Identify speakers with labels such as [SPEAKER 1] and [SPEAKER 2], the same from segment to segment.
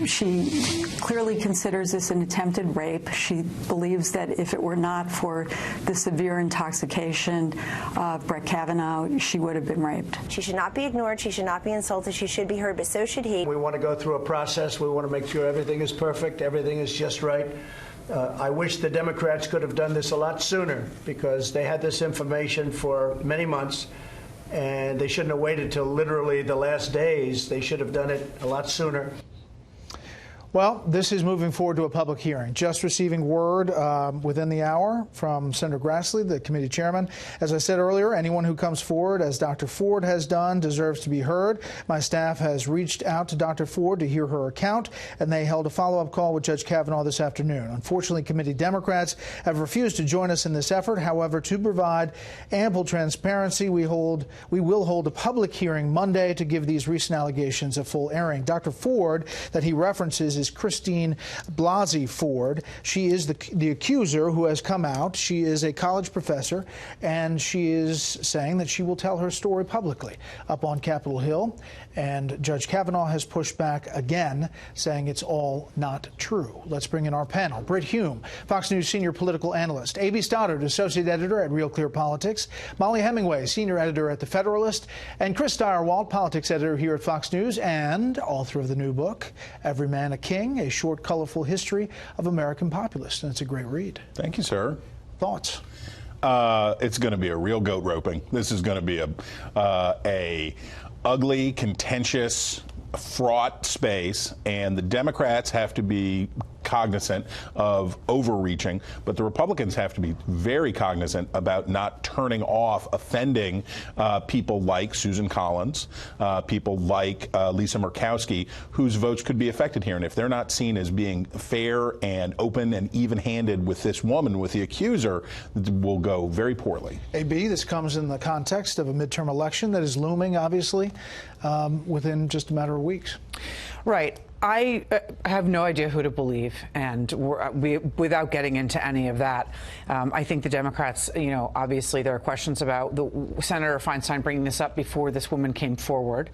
[SPEAKER 1] She clearly considers this an attempted rape. She believes that if it were not for the severe intoxication of Brett Kavanaugh, she would have been raped.
[SPEAKER 2] She should not be ignored. She should not be insulted. She should be heard, but so should he.
[SPEAKER 3] We want to go through a process. We want to make sure everything is perfect, everything is just right. I wish the Democrats could have done this a lot sooner, because they had this information for many months, and they shouldn't have waited till literally the last days. They should have done it a lot sooner.
[SPEAKER 4] Well, this is moving forward to a public hearing. Just receiving word within the hour from Senator Grassley, the committee chairman. As I said earlier, anyone who comes forward, as Dr. Ford has done, deserves to be heard. My staff has reached out to Dr. Ford to hear her account, and they held a follow-up call with Judge Kavanaugh this afternoon. Unfortunately, committee Democrats have refused to join us in this effort. However, to provide ample transparency, we will hold a public hearing Monday to give these recent allegations a full airing. Dr. Ford, that he references, is Christine Blasey Ford. She is the accuser who has come out. She is a college professor, and she is saying that she will tell her story publicly up on Capitol Hill. And Judge Kavanaugh has pushed back again, saying it's all not true. Let's bring in our panel. Britt Hume, Fox News senior political analyst. A.B. Stoddard, associate editor at Real Clear Politics. Molly Hemingway, senior editor at The Federalist. And Chris Stirewalt, politics editor here at Fox News and author of the new book, Every Man a King, a short, colorful history of American populists. And it's a great read.
[SPEAKER 5] Thank you, sir.
[SPEAKER 4] Thoughts?
[SPEAKER 5] It's going to be a real goat roping. This is going to be a ugly, contentious, fraught space, and the Democrats have to be cognizant of overreaching, but the Republicans have to be very cognizant about not turning off, offending people like Susan Collins, people like Lisa Murkowski, whose votes could be affected here. And if they're not seen as being fair and open and even-handed with this woman, with the accuser, it will go very poorly.
[SPEAKER 4] A.B., this comes in the context of a midterm election that is looming, obviously, within just a matter of weeks.
[SPEAKER 6] Right. I have no idea who to believe, and without getting into any of that, I think the Democrats, obviously there are questions about Senator Feinstein bringing this up before this woman came forward,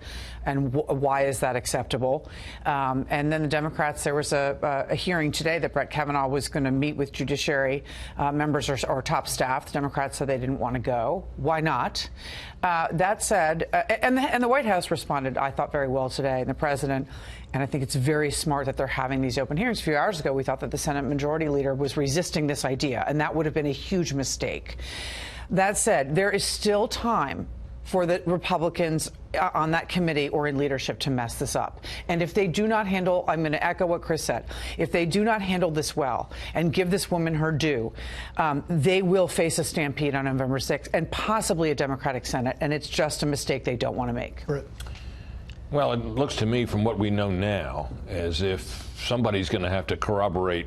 [SPEAKER 6] and why is that acceptable? And then the Democrats, there was a hearing today that Brett Kavanaugh was going to meet with judiciary members or top staff. The Democrats said they didn't want to go. Why not? That said, and the White House responded, I thought, very well today, and the president. And I think it's very smart that they're having these open hearings. A few hours ago, we thought that the Senate Majority Leader was resisting this idea, and that would have been a huge mistake. That said, there is still time for the Republicans on that committee or in leadership to mess this up. And if they do not handle, I'm going to echo what Chris said, if they do not handle this well and give this woman her due, they will face a stampede on November 6th and possibly a Democratic Senate, and it's just a mistake they don't want to make.
[SPEAKER 7] Well, it looks to me from what we know now as if somebody's going to have to corroborate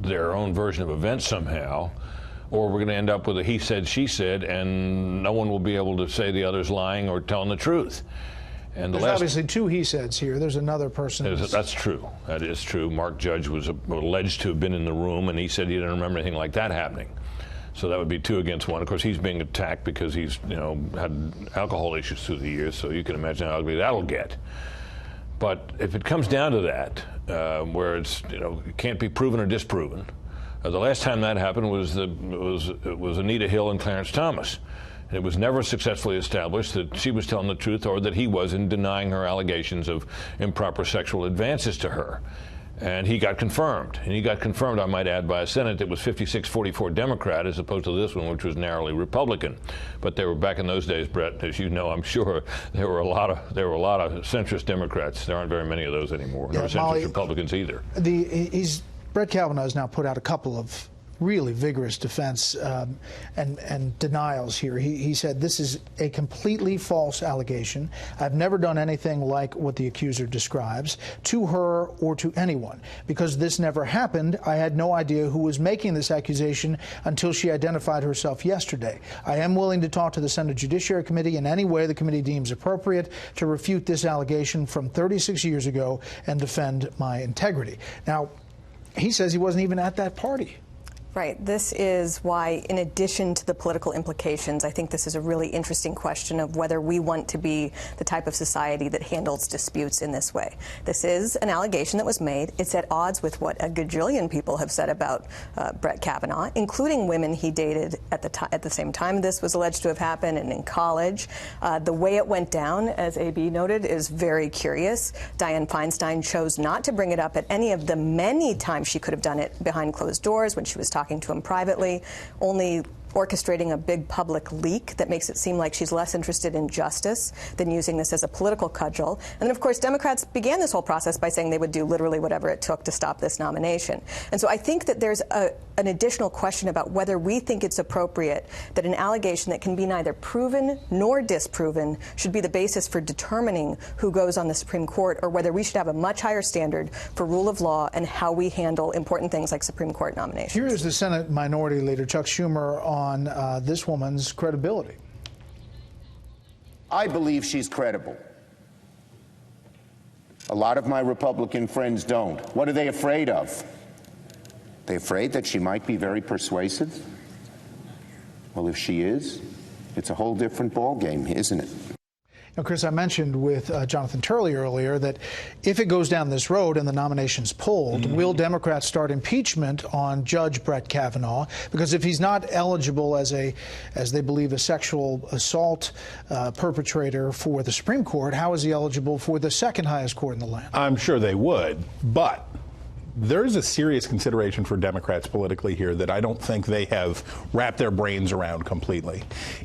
[SPEAKER 7] their own version of events somehow, or we're going to end up with a he said, she said, and no one will be able to say the other's lying or telling the truth. And
[SPEAKER 4] there's obviously two he saids here. There's another person.
[SPEAKER 7] That's true. That is true. Mark Judge was alleged to have been in the room, and he said he didn't remember anything like that happening. So that would be 2 against 1. Of course, he's being attacked because he's, had alcohol issues through the years. So you can imagine how ugly that'll get. But if it comes down to that, where it's, it can't be proven or disproven, the last time that happened was Anita Hill and Clarence Thomas. And it was never successfully established that she was telling the truth or that he was in denying her allegations of improper sexual advances to her. And he got confirmed. And he got confirmed, I might add, by a Senate that was 56-44 Democrat, as opposed to this one, which was narrowly Republican. But they were back in those days, Brett, as you know, I'm sure there were a lot of centrist Democrats. There aren't very many of those anymore.
[SPEAKER 4] Yeah,
[SPEAKER 7] nor centrist Republicans either.
[SPEAKER 4] Brett Kavanaugh has now put out a couple of really vigorous defense and denials here. He said this is a completely false allegation. I've never done anything like what the accuser describes to her or to anyone. Because this never happened, I had no idea who was making this accusation until she identified herself yesterday. I am willing to talk to the Senate Judiciary Committee in any way the committee deems appropriate to refute this allegation from 36 years ago and defend my integrity. Now, he says he wasn't even at that party.
[SPEAKER 8] Right. This is why, in addition to the political implications, I think this is a really interesting question of whether we want to be the type of society that handles disputes in this way. This is an allegation that was made. It's at odds with what a gajillion people have said about Brett Kavanaugh, including women he dated at the same time this was alleged to have happened and in college. The way it went down, as AB noted, is very curious. Dianne Feinstein chose not to bring it up at any of the many times she could have done it behind closed doors when she was talking to him privately, only orchestrating a big public leak that makes it seem like she's less interested in justice than using this as a political cudgel. And then, of course, Democrats began this whole process by saying they would do literally whatever it took to stop this nomination. And so I think that there's an additional question about whether we think it's appropriate that an allegation that can be neither proven nor disproven should be the basis for determining who goes on the Supreme Court, or whether we should have a much higher standard for rule of law and how we handle important things like Supreme Court nominations.
[SPEAKER 4] Here is the Senate Minority Leader, Chuck Schumer, on this woman's credibility.
[SPEAKER 9] I believe she's credible. A lot of my Republican friends don't. What are they afraid of? They're afraid that she might be very persuasive? Well, if she is, it's a whole different ballgame, isn't it?
[SPEAKER 4] Now, Chris, I mentioned with Jonathan Turley earlier that if it goes down this road and the nomination's pulled, will Democrats start impeachment on Judge Brett Kavanaugh? Because if he's not eligible as they believe, a sexual assault perpetrator for the Supreme Court, how is he eligible for the second highest court in the land?
[SPEAKER 5] I'm sure they would, but there's a serious consideration for Democrats politically here that I don't think they have wrapped their brains around completely.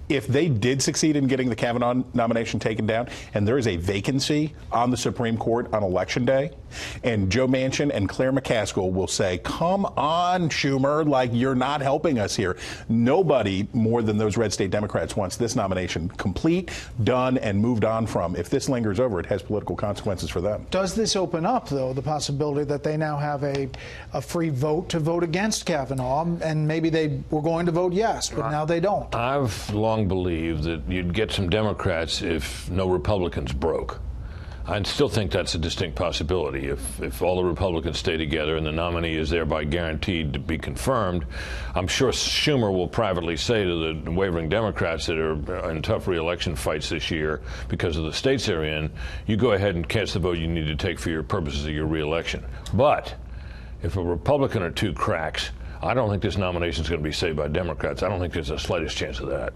[SPEAKER 5] If they did succeed in getting the Kavanaugh nomination taken down, and there is a vacancy on the Supreme Court on Election Day, and Joe Manchin and Claire McCaskill will say, come on, Schumer, like, you're not helping us here. Nobody more than those red state Democrats wants this nomination complete, done, and moved on from. If this lingers over, it has political consequences for them.
[SPEAKER 4] Does this open up, though, the possibility that they now have a free vote to vote against Kavanaugh, and maybe they were going to vote yes, but now they don't?
[SPEAKER 7] I've long believed that you'd get some Democrats if no Republicans broke. I still think that's a distinct possibility. If all the Republicans stay together and the nominee is thereby guaranteed to be confirmed, I'm sure Schumer will privately say to the wavering Democrats that are in tough re-election fights this year because of the states they're in, you go ahead and cast the vote you need to take for your purposes of your re-election. But if a Republican or two cracks, I don't think this nomination is going to be saved by Democrats. I don't think there's the slightest chance of that.